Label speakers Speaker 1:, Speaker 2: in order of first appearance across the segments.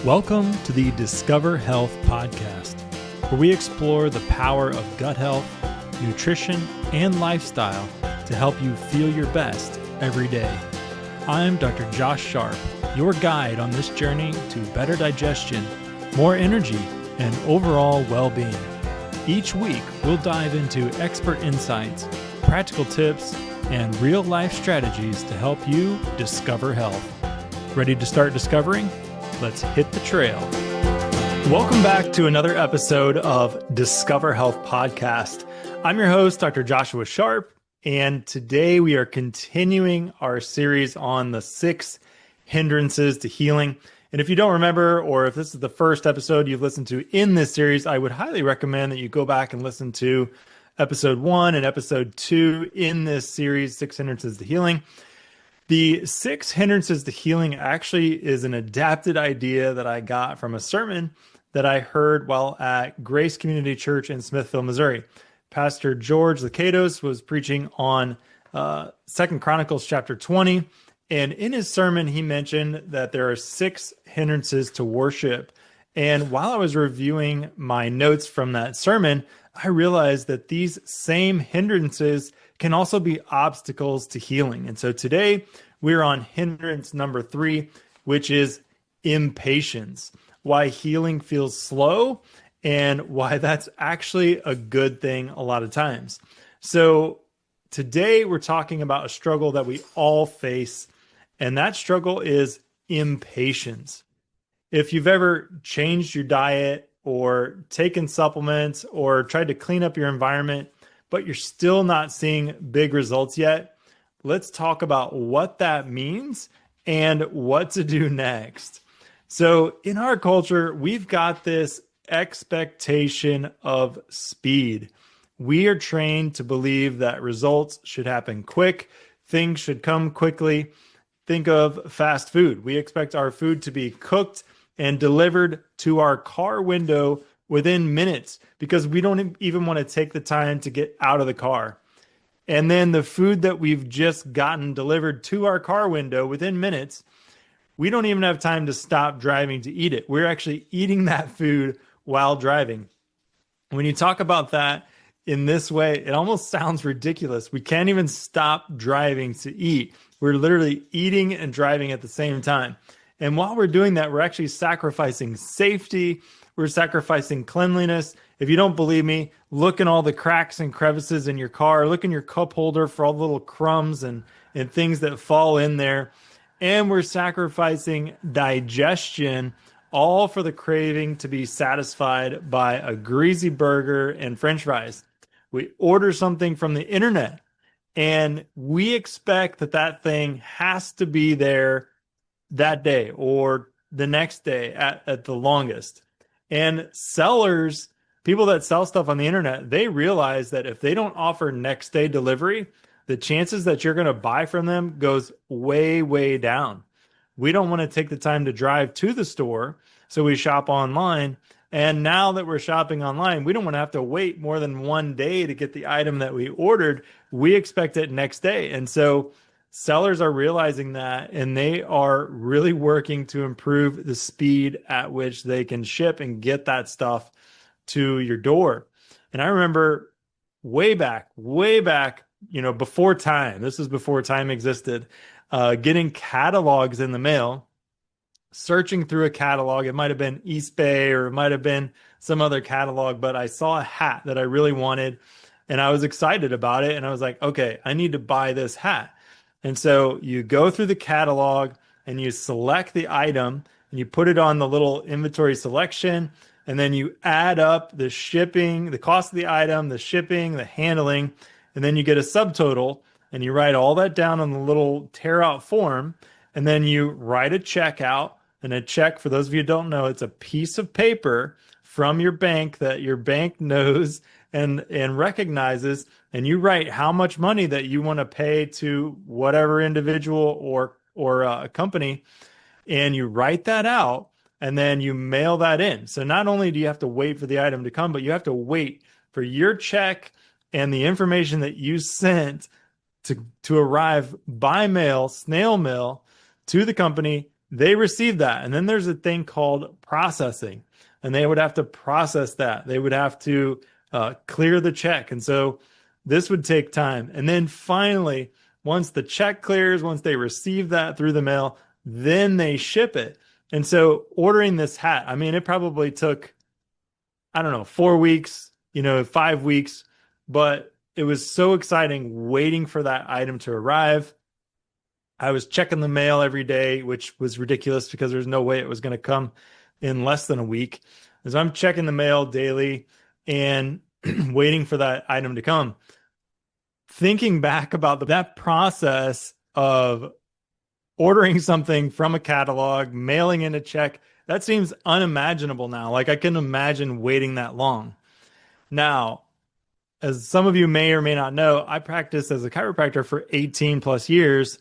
Speaker 1: Welcome to the Discover Health podcast, where we explore the power of gut health, nutrition, and lifestyle to help you feel your best every day. I'm Dr. Josh Sharp, your guide on this journey to better digestion, more energy, and overall well-being. Each week, we'll dive into expert insights, practical tips, and real-life strategies to help you discover health. Ready to start discovering? Let's hit the trail. Welcome back to another episode of Discover Health Podcast. I'm your host, Dr. Joshua Sharp, and today we are continuing our series on the 6 hindrances to healing. And if you don't remember, or if this is the first episode you've listened to in this series, I would highly recommend that you go back and listen to episode 1 and episode 2 in this series, 6 hindrances to healing. The 6 hindrances to healing actually is an adapted idea that I got from a sermon that I heard while at Grace Community Church in Smithville, Missouri. Pastor George Lakatos was preaching on 2 Chronicles chapter 20, and in his sermon, he mentioned that there are 6 hindrances to worship. And while I was reviewing my notes from that sermon, I realized that these same hindrances can also be obstacles to healing. And so today we're on hindrance number 3, which is impatience. Why healing feels slow and why that's actually a good thing a lot of times. So today we're talking about a struggle that we all face, and that struggle is impatience. If you've ever changed your diet or taken supplements or tried to clean up your environment, but you're still not seeing big results yet, let's talk about what that means and what to do next. So in our culture, we've got this expectation of speed. We are trained to believe that results should happen quick, things should come quickly. Think of fast food. We expect our food to be cooked and delivered to our car window within minutes because we don't even want to take the time to get out of the car. And then the food that we've just gotten delivered to our car window within minutes, we don't even have time to stop driving to eat it. We're actually eating that food while driving. When you talk about that in this way, it almost sounds ridiculous. We can't even stop driving to eat. We're literally eating and driving at the same time. And while we're doing that, we're actually sacrificing safety. We're sacrificing cleanliness. If you don't believe me, look in all the cracks and crevices in your car. Look in your cup holder for all the little crumbs and things that fall in there. And we're sacrificing digestion, all for the craving to be satisfied by a greasy burger and French fries. We order something from the internet, and we expect that that thing has to be there that day or the next day at the longest. And sellers, people that sell stuff on the internet, they realize that if they don't offer next day delivery, the chances that you're going to buy from them goes way, way down. We don't want to take the time to drive to the store, so we shop online. And now that we're shopping online, we don't want to have to wait more than one day to get the item that we ordered. We expect it next day. And so sellers are realizing that, and they are really working to improve the speed at which they can ship and get that stuff to your door. And I remember way back, before time, this is before time existed, getting catalogs in the mail, searching through a catalog. It might have been East Bay or it might have been some other catalog, but I saw a hat that I really wanted and I was excited about it. And I was like, okay, I need to buy this hat. And so you go through the catalog and you select the item and you put it on the little inventory selection. And then you add up the shipping, the cost of the item, the shipping, the handling, and then you get a subtotal and you write all that down on the little tear out form. And then you write a check out. And a check, for those of you who don't know, it's a piece of paper from your bank that your bank knows and recognizes, and you write how much money that you want to pay to whatever individual or company, and you write that out, and then you mail that in. So not only do you have to wait for the item to come, but you have to wait for your check and the information that you sent to arrive by mail, snail mail, to the company. they received that. And then there's a thing called processing, and they would have to process that. They would have to clear the check. And so this would take time. And then finally, once the check clears, once they receive that through the mail, then they ship it. And so ordering this hat, I mean, it probably took, I don't know, 4 weeks, 5 weeks, but it was so exciting waiting for that item to arrive. I was checking the mail every day, which was ridiculous because there's no way it was going to come in less than a week. So I'm checking the mail daily and waiting for that item to come. Thinking back about that process of ordering something from a catalog, mailing in a check, that seems unimaginable now. Like I can imagine waiting that long. Now, as some of you may or may not know, I practiced as a chiropractor for 18 plus years,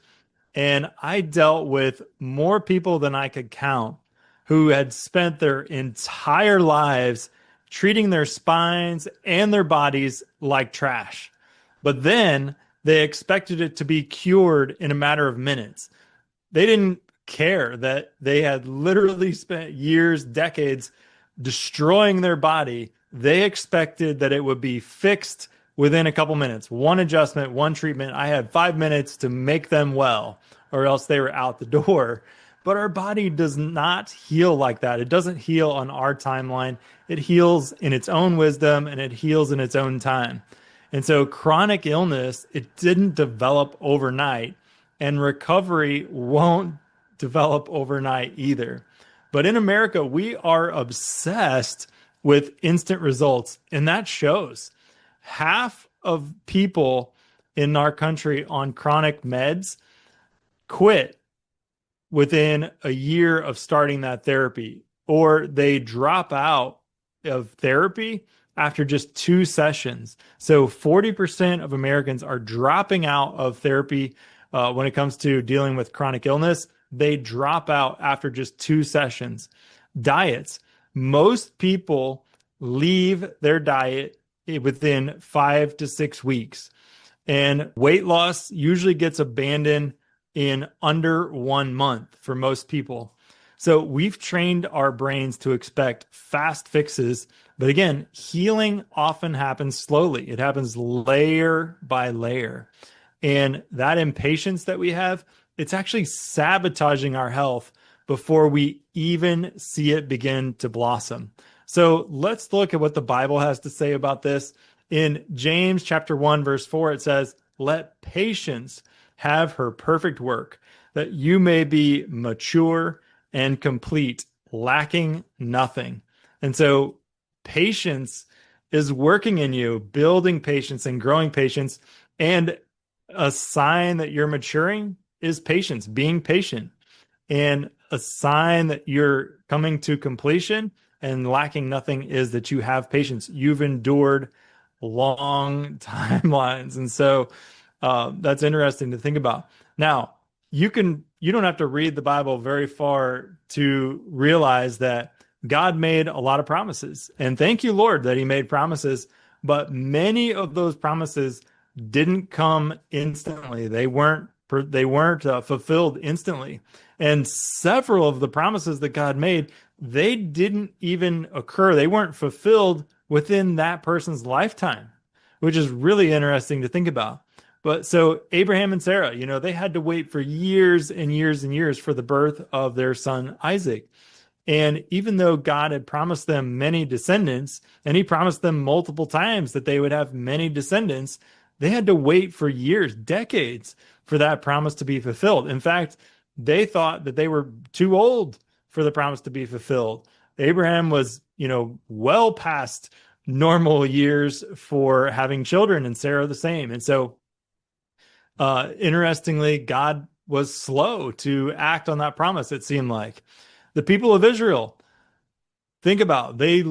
Speaker 1: and I dealt with more people than I could count who had spent their entire lives treating their spines and their bodies like trash. But then they expected it to be cured in a matter of minutes. They didn't care that they had literally spent years, decades destroying their body. They expected that it would be fixed within a couple minutes. One adjustment, one treatment. I had 5 minutes to make them well, or else they were out the door. But our body does not heal like that. It doesn't heal on our timeline. It heals in its own wisdom, and it heals in its own time. And so chronic illness, it didn't develop overnight, and recovery won't develop overnight either. But in America, we are obsessed with instant results, and that shows. Half of people in our country on chronic meds quit within a year of starting that therapy, or they drop out of therapy after just 2 sessions. So 40% of Americans are dropping out of therapy when it comes to dealing with chronic illness. They drop out after just 2 sessions. Diets. Most people leave their diet within 5 to 6 weeks. And weight loss usually gets abandoned in under 1 month for most people. So we've trained our brains to expect fast fixes. But again, healing often happens slowly. It happens layer by layer. And that impatience that we have, it's actually sabotaging our health before we even see it begin to blossom. So let's look at what the Bible has to say about this. In James chapter 1, verse 4, it says, "Let patience have her perfect work, that you may be mature and complete, lacking nothing." And so patience is working in you, building patience and growing patience. And a sign that you're maturing is patience, being patient. And a sign that you're coming to completion and lacking nothing is that you have patience. You've endured long timelines. And so that's interesting to think about. Now, you don't have to read the Bible very far to realize that God made a lot of promises. And thank you, Lord, that he made promises. But many of those promises didn't come instantly. They weren't fulfilled instantly. And several of the promises that God made, they didn't even occur. They weren't fulfilled within that person's lifetime, which is really interesting to think about. But so Abraham and Sarah, they had to wait for years and years and years for the birth of their son Isaac. And even though God had promised them many descendants, and he promised them multiple times that they would have many descendants, they had to wait for years, decades, for that promise to be fulfilled. In fact, they thought that they were too old for the promise to be fulfilled. Abraham was, well past normal years for having children, and Sarah the same. And so, interestingly, God was slow to act on that promise, it seemed like. The people of Israel, think about, they've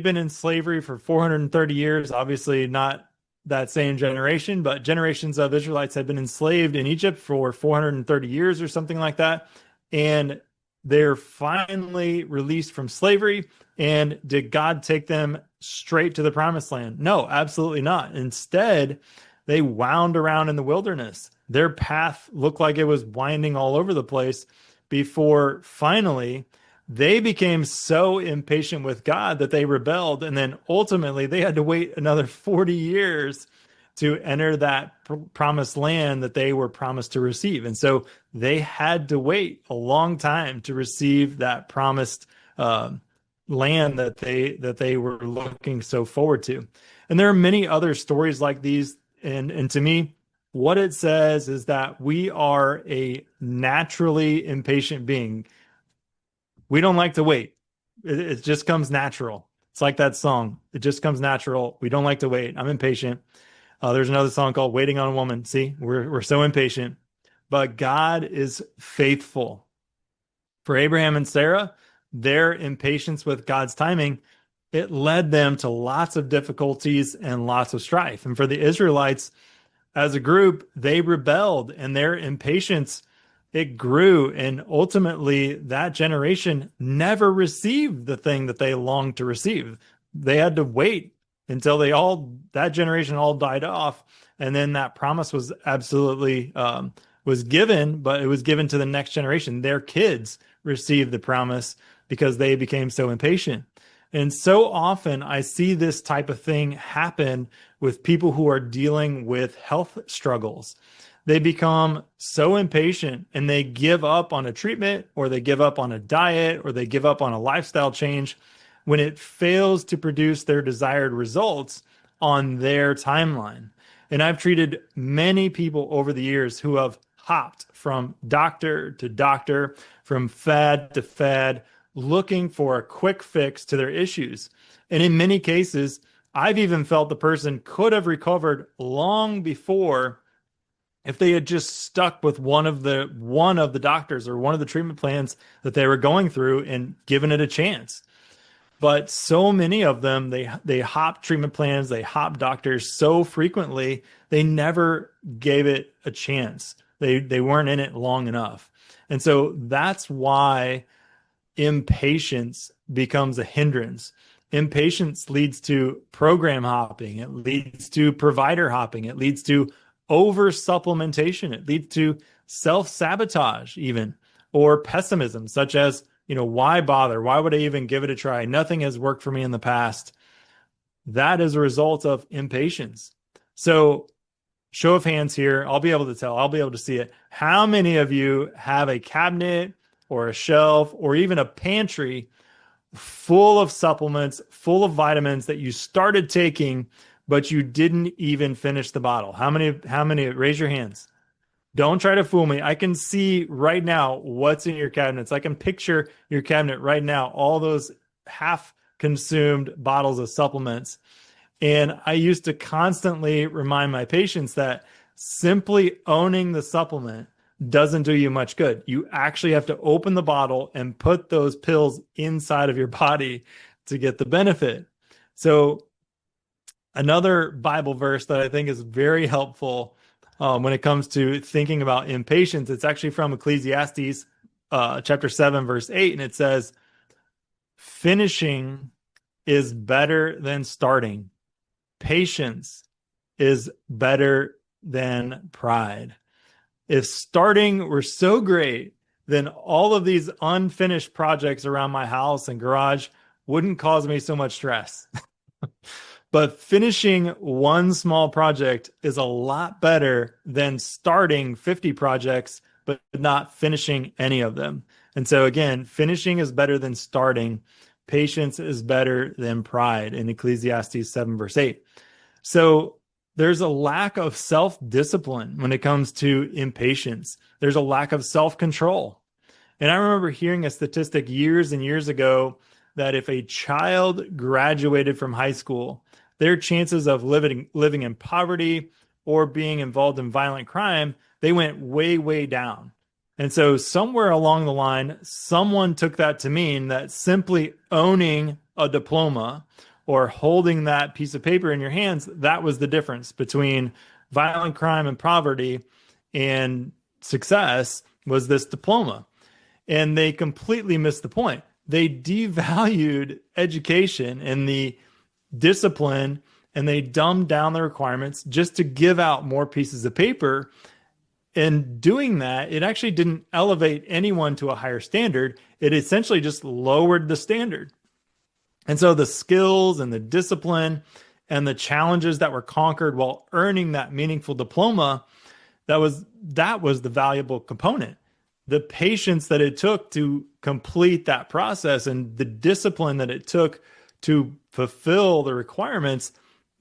Speaker 1: been in slavery for 430 years, obviously not that same generation, but generations of Israelites had been enslaved in Egypt for 430 years or something like that. And they're finally released from slavery. And did God take them straight to the promised land? No, absolutely not. Instead, they wound around in the wilderness. Their path looked like it was winding all over the place before finally they became so impatient with God that they rebelled. And then ultimately they had to wait another 40 years to enter that promised land that they were promised to receive. And so they had to wait a long time to receive that promised land that they were looking so forward to. And there are many other stories like these. And to me, what it says is that we are a naturally impatient being. We don't like to wait. It just comes natural. It's like that song. It just comes natural. We don't like to wait. I'm impatient. There's another song called Waiting on a Woman. See, we're so impatient. But God is faithful. For Abraham and Sarah, their impatience with God's timing, it led them to lots of difficulties and lots of strife. And for the Israelites, as a group, they rebelled and their impatience, it grew. And ultimately, that generation never received the thing that they longed to receive. They had to wait until that generation all died off. And then that promise was absolutely was given, but it was given to the next generation. Their kids received the promise because they became so impatient. And so often I see this type of thing happen with people who are dealing with health struggles. They become so impatient and they give up on a treatment, or they give up on a diet, or they give up on a lifestyle change when it fails to produce their desired results on their timeline. And I've treated many people over the years who have hopped from doctor to doctor, from fad to fad, looking for a quick fix to their issues. And in many cases, I've even felt the person could have recovered long before if they had just stuck with one of the doctors or one of the treatment plans that they were going through and given it a chance. But so many of them, they hop treatment plans, they hop doctors so frequently, they never gave it a chance. They weren't in it long enough. And so that's why impatience becomes a hindrance. Impatience leads to program hopping. It leads to provider hopping. It leads to over supplementation. It leads to self-sabotage even, or pessimism, such as, why bother? Why would I even give it a try? Nothing has worked for me in the past. That is a result of impatience. So show of hands here. I'll be able to tell. I'll be able to see it. How many of you have a cabinet or a shelf or even a pantry full of supplements, full of vitamins that you started taking, but you didn't even finish the bottle? How many? Raise your hands. Don't try to fool me. I can see right now what's in your cabinets. I can picture your cabinet right now, all those half-consumed bottles of supplements. And I used to constantly remind my patients that simply owning the supplement doesn't do you much good. You actually have to open the bottle and put those pills inside of your body to get the benefit. So another Bible verse that I think is very helpful when it comes to thinking about impatience, it's actually from Ecclesiastes chapter 7, verse 8, and it says, finishing is better than starting. Patience is better than pride. If starting were so great, then all of these unfinished projects around my house and garage wouldn't cause me so much stress. But finishing one small project is a lot better than starting 50 projects, but not finishing any of them. And so again, finishing is better than starting. Patience is better than pride in Ecclesiastes 7, verse 8. So there's a lack of self-discipline when it comes to impatience. There's a lack of self-control. And I remember hearing a statistic years and years ago that if a child graduated from high school, their chances of living in poverty or being involved in violent crime, they went way, way down. And so somewhere along the line, someone took that to mean that simply owning a diploma or holding that piece of paper in your hands, that was the difference between violent crime and poverty, and success was this diploma. And they completely missed the point. They devalued education and the discipline, and they dumbed down the requirements just to give out more pieces of paper. in doing that, it actually didn't elevate anyone to a higher standard. It essentially just lowered the standard. And so the skills and the discipline and the challenges that were conquered while earning that meaningful diploma, that was the valuable component. The patience that it took to complete that process and the discipline that it took to fulfill the requirements,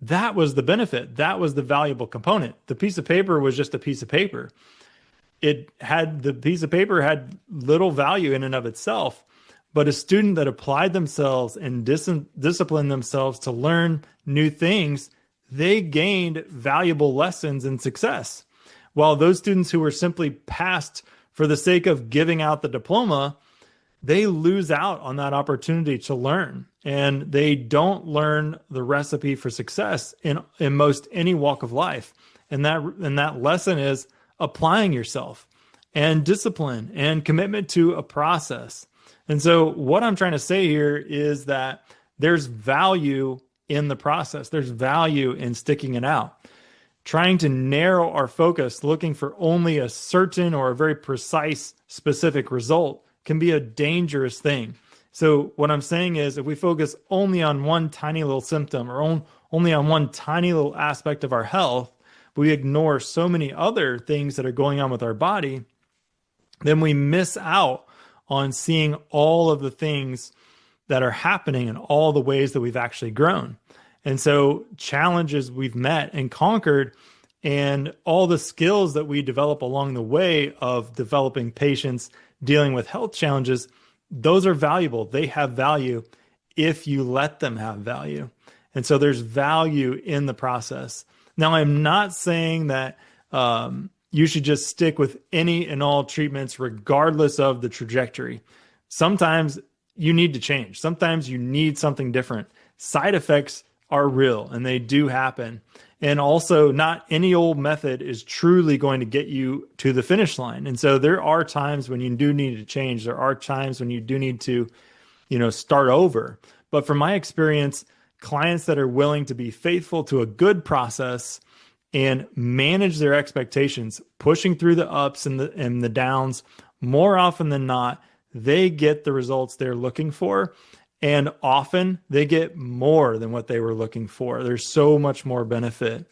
Speaker 1: that was the benefit. That was the valuable component. The piece of paper was just a piece of paper. The piece of paper had little value in and of itself, but a student that applied themselves and disciplined themselves to learn new things, they gained valuable lessons and success. While those students who were simply passed for the sake of giving out the diploma, they lose out on that opportunity to learn, and they don't learn the recipe for success in most any walk of life. And that lesson is applying yourself and discipline and commitment to a process. And so what I'm trying to say here is that there's value in the process. There's value in sticking it out. Trying to narrow our focus, looking for only a certain or a very precise, specific result can be a dangerous thing. So what I'm saying is, if we focus only on one tiny little symptom or only on one tiny little aspect of our health, but we ignore so many other things that are going on with our body, then we miss out on seeing all of the things that are happening and all the ways that we've actually grown. And so challenges we've met and conquered and all the skills that we develop along the way of developing patience, dealing with health challenges, those are valuable. They have value if you let them have value. And so there's value in the process. Now, I'm not saying that you should just stick with any and all treatments regardless of the trajectory. Sometimes you need to change. Sometimes you need something different. Side effects are real and they do happen. And also, not any old method is truly going to get you to the finish line. And so there are times when you do need to change. There are times when you do need to, start over. But from my experience, clients that are willing to be faithful to a good process and manage their expectations, pushing through the ups and the downs, more often than not, they get the results they're looking for. And often they get more than what they were looking for. There's so much more benefit.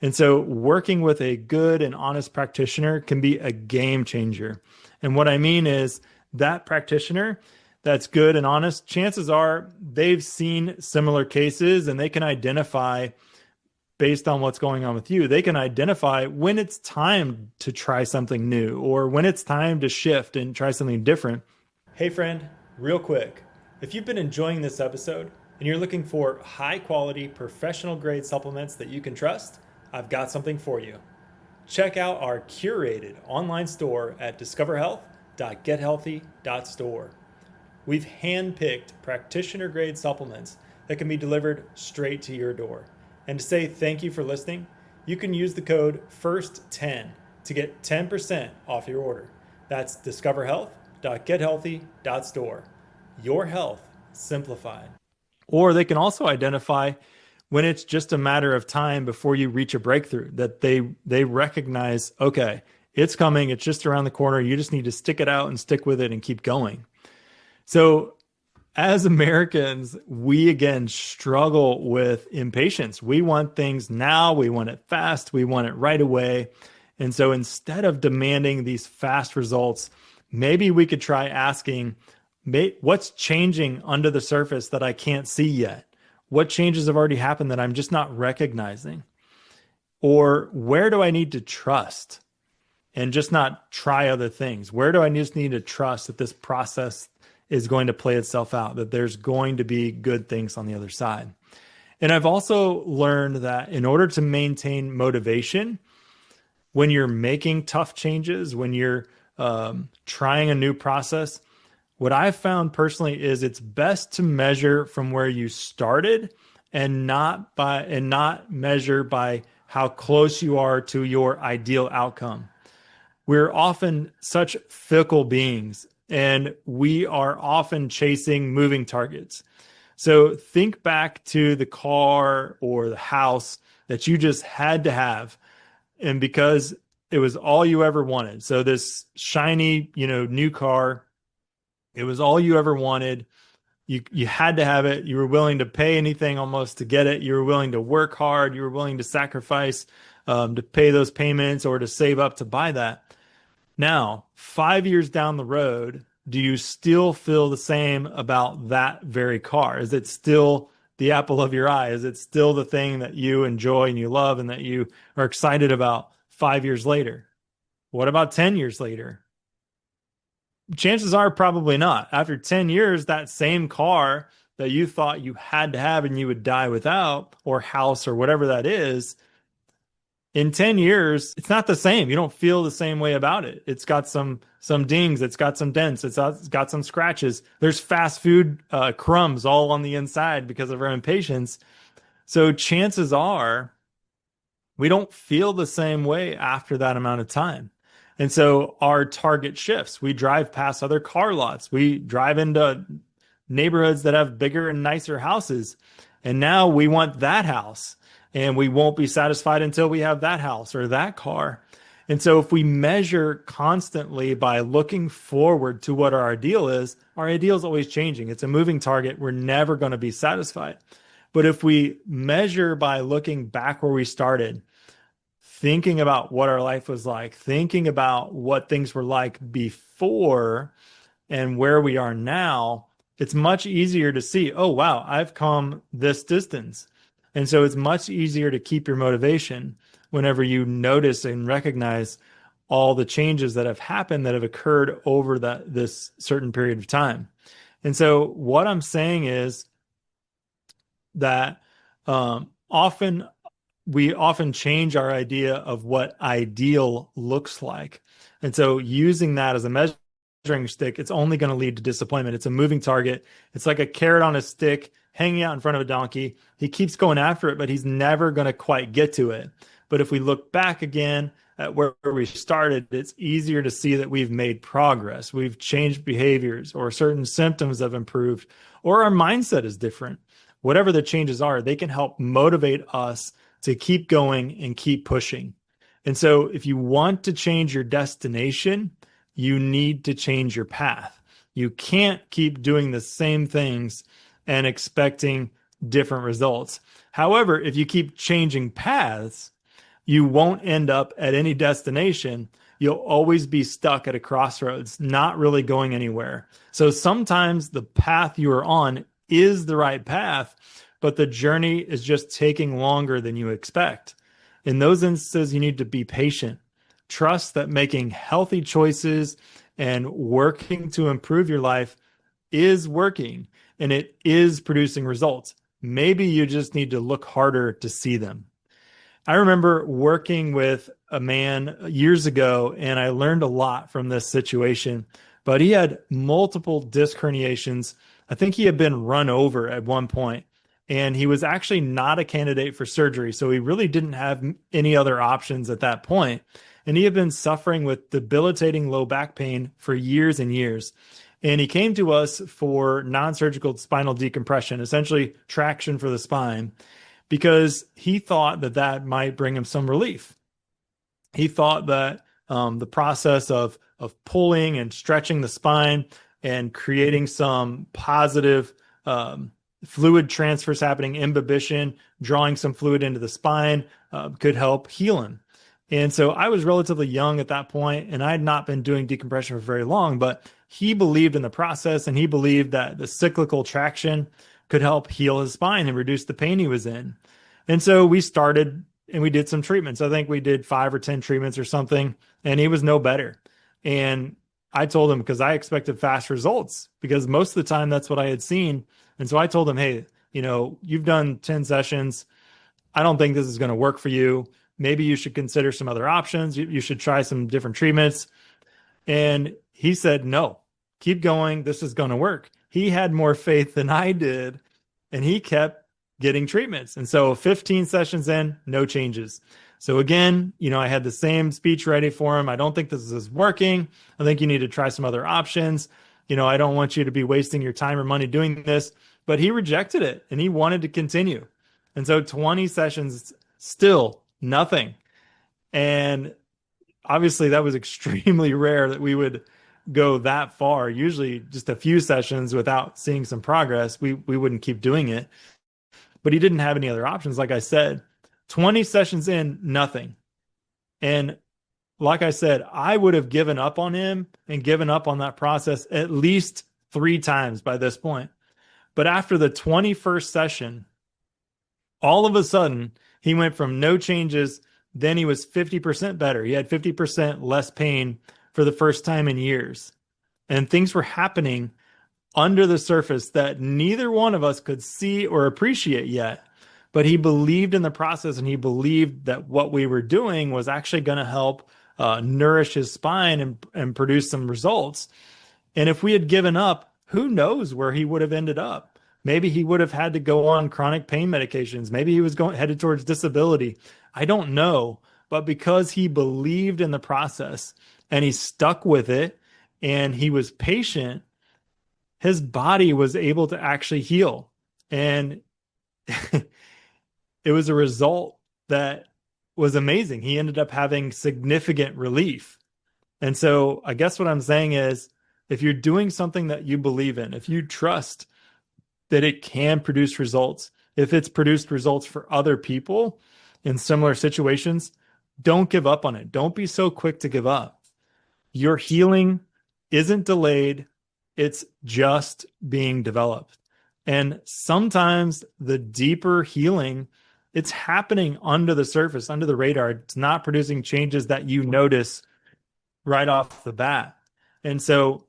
Speaker 1: And so working with a good and honest practitioner can be a game changer. And what I mean is that practitioner that's good and honest, chances are they've seen similar cases and they can identify, based on what's going on with you, they can identify when it's time to try something new or when it's time to shift and try something different. Hey friend, real quick. If you've been enjoying this episode and you're looking for high quality professional grade supplements that you can trust, I've got something for you. Check out our curated online store at discoverhealth.gethealthy.store. We've handpicked practitioner grade supplements that can be delivered straight to your door. And to say thank you for listening, you can use the code FIRST10 to get 10% off your order. That's discoverhealth.gethealthy.store. Your health simplified. Or they can also identify when it's just a matter of time before you reach a breakthrough, that they recognize, okay, it's coming, it's just around the corner. You just need to stick it out and stick with it and keep going. So as Americans, we again struggle with impatience. We want things now, we want it fast, we want it right away. And so instead of demanding these fast results, maybe we could try asking, what's changing under the surface that I can't see yet? What changes have already happened that I'm just not recognizing? Or where do I need to trust and just not try other things? Where do I just need to trust that this process is going to play itself out, that there's going to be good things on the other side? And I've also learned that in order to maintain motivation, when you're making tough changes, when you're trying a new process, what I've found personally is it's best to measure from where you started and not measure by how close you are to your ideal outcome. We're often such fickle beings and we are often chasing moving targets. So think back to the car or the house that you just had to have. And because it was all you ever wanted. So this shiny, new car, it was all you ever wanted. You had to have it. You were willing to pay anything almost to get it. You were willing to work hard. You were willing to sacrifice to pay those payments or to save up to buy that. Now, 5 years down the road, do you still feel the same about that very car? Is it still the apple of your eye? Is it still the thing that you enjoy and you love and that you are excited about 5 years later? What about 10 years later? Chances are probably not. After 10 years, that same car that you thought you had to have and you would die without, or house or whatever that is, in 10 years, it's not the same. You don't feel the same way about it. It's got some dings, it's got some dents, it's got some scratches. There's fast food crumbs all on the inside because of our impatience. So chances are we don't feel the same way after that amount of time. And so our target shifts. We drive past other car lots. We drive into neighborhoods that have bigger and nicer houses. And now we want that house. And we won't be satisfied until we have that house or that car. And so if we measure constantly by looking forward to what our ideal is always changing. It's a moving target. We're never going to be satisfied. But if we measure by looking back where we started, thinking about what our life was like, thinking about what things were like before and where we are now, it's much easier to see, oh, wow, I've come this distance. And so it's much easier to keep your motivation whenever you notice and recognize all the changes that have happened that have occurred over this certain period of time. And so what I'm saying is that we often change our idea of what ideal looks like. And so using that as a measuring stick, it's only going to lead to disappointment. It's a moving target. It's like a carrot on a stick hanging out in front of a donkey. He keeps going after it, but he's never going to quite get to it. But if we look back again at where we started, it's easier to see that we've made progress. We've changed behaviors, or certain symptoms have improved, or our mindset is different. Whatever the changes are, they can help motivate us to keep going and keep pushing. And so if you want to change your destination, you need to change your path. You can't keep doing the same things and expecting different results. However, if you keep changing paths, you won't end up at any destination. You'll always be stuck at a crossroads, not really going anywhere. So sometimes the path you are on is the right path, but the journey is just taking longer than you expect. In those instances, you need to be patient. Trust that making healthy choices and working to improve your life is working and it is producing results. Maybe you just need to look harder to see them. I remember working with a man years ago, and I learned a lot from this situation, but he had multiple disc herniations. I think he had been run over at one point, and he was actually not a candidate for surgery. So he really didn't have any other options at that point. And he had been suffering with debilitating low back pain for years and years. And he came to us for non-surgical spinal decompression, essentially traction for the spine, because he thought that that might bring him some relief. He thought that the process of pulling and stretching the spine and creating some positive fluid transfers happening, imbibition, drawing some fluid into the spine could help heal him. And so I was relatively young at that point, and I had not been doing decompression for very long, but he believed in the process, and he believed that the cyclical traction could help heal his spine and reduce the pain he was in. And so we started and we did some treatments. I think we did 5 or 10 treatments or something, and he was no better. And I told him, because I expected fast results, because most of the time that's what I had seen. And so I told him, hey, you've done 10 sessions. I don't think this is going to work for you. Maybe you should consider some other options. You should try some different treatments. And he said, no, keep going. This is going to work. He had more faith than I did, and he kept getting treatments. And so 15 sessions in, no changes. So again, I had the same speech ready for him. I don't think this is working. I think you need to try some other options. I don't want you to be wasting your time or money doing this. But he rejected it, and he wanted to continue. And so 20 sessions, still nothing. And obviously that was extremely rare that we would go that far. Usually just a few sessions without seeing some progress, we wouldn't keep doing it. But he didn't have any other options. Like I said, 20 sessions in, nothing. And like I said, I would have given up on him and given up on that process at least 3 times by this point. But after the 21st session, all of a sudden, he went from no changes, then he was 50% better. He had 50% less pain for the first time in years. And things were happening under the surface that neither one of us could see or appreciate yet. But he believed in the process, and he believed that what we were doing was actually going to help nourish his spine and produce some results. And if we had given up, who knows where he would have ended up? Maybe he would have had to go on chronic pain medications. Maybe he was headed towards disability. I don't know. But because he believed in the process and he stuck with it and he was patient, his body was able to actually heal. And it was a result that was amazing. He ended up having significant relief. And so I guess what I'm saying is, if you're doing something that you believe in, if you trust that it can produce results, if it's produced results for other people in similar situations, don't give up on it. Don't be so quick to give up. Your healing isn't delayed. It's just being developed. And sometimes the deeper healing, it's happening under the surface, under the radar. It's not producing changes that you notice right off the bat. And so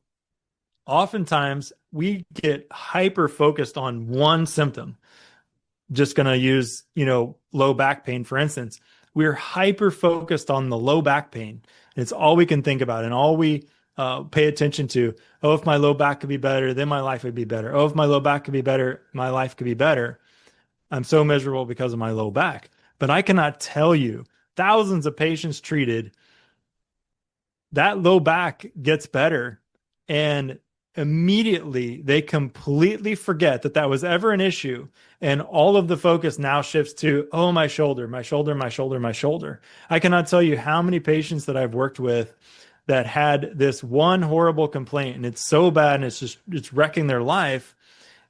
Speaker 1: oftentimes we get hyper focused on one symptom. Just going to use, low back pain, for instance. We're hyper focused on the low back pain. And it's all we can think about and all we pay attention to. Oh, if my low back could be better, then my life would be better. Oh, if my low back could be better, my life could be better. I'm so miserable because of my low back. But I cannot tell you, thousands of patients treated, that low back gets better, and immediately they completely forget that that was ever an issue. And all of the focus now shifts to, oh, my shoulder, my shoulder, my shoulder, my shoulder. I cannot tell you how many patients that I've worked with that had this one horrible complaint, and it's so bad and it's wrecking their life.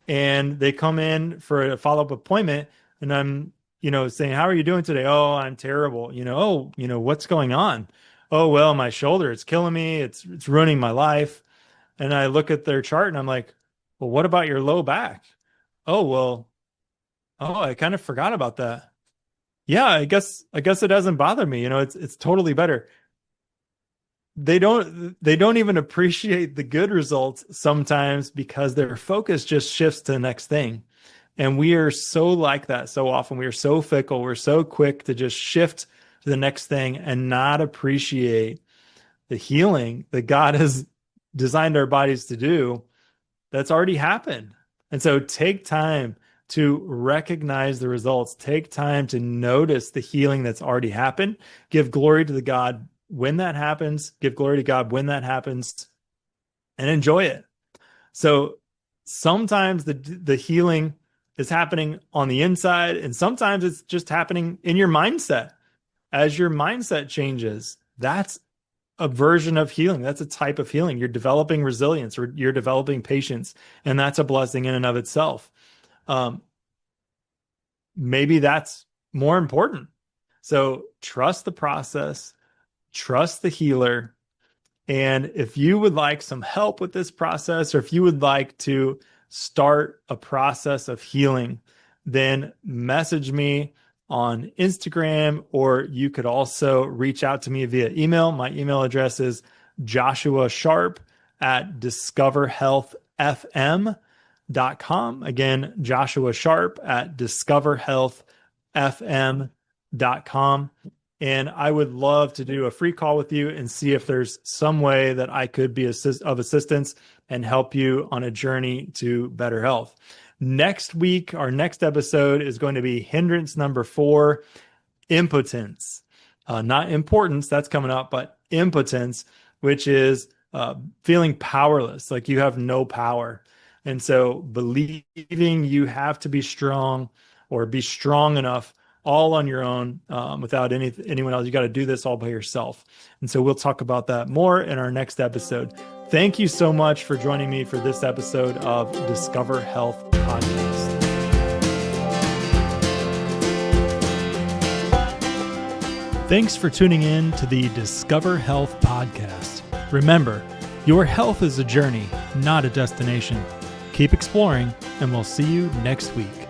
Speaker 1: And they come in for a follow-up appointment, and I'm, saying, how are you doing today? Oh, I'm terrible. What's going on? Oh, well, my shoulder, it's killing me. It's ruining my life. And I look at their chart and I'm like, well, what about your low back? Oh, well, I kind of forgot about that. Yeah, I guess it doesn't bother me. It's totally better. They don't even appreciate the good results sometimes because their focus just shifts to the next thing. And we are so like that so often. We are so fickle. We're so quick to just shift to the next thing and not appreciate the healing that God has designed our bodies to do that's already happened. And so take time to recognize the results. Take time to notice the healing that's already happened. Give glory to the God when that happens. Give glory to God when that happens, and enjoy it. So sometimes the healing is happening on the inside, and sometimes it's just happening in your mindset. As your mindset changes, that's a version of healing. That's a type of healing. You're developing resilience, or you're developing patience, and that's a blessing in and of itself. Maybe that's more important. So trust the process, trust the healer. And if you would like some help with this process, or if you would like to start a process of healing, then message me on Instagram, or you could also reach out to me via email. My email address is joshuasharp@discoverhealthfm.com. Again, joshuasharp@discoverhealthfm.com. And I would love to do a free call with you and see if there's some way that I could be of assistance and help you on a journey to better health. Next week, our next episode is going to be hindrance number 4, impotence. Not importance, that's coming up, but impotence, which is feeling powerless, like you have no power. And so believing you have to be strong or be strong enough all on your own without anyone else. You got to do this all by yourself. And so we'll talk about that more in our next episode. Thank you so much for joining me for this episode of Discover Health Podcast. Thanks for tuning in to the Discover Health Podcast. Remember, your health is a journey, not a destination. Keep exploring, and we'll see you next week.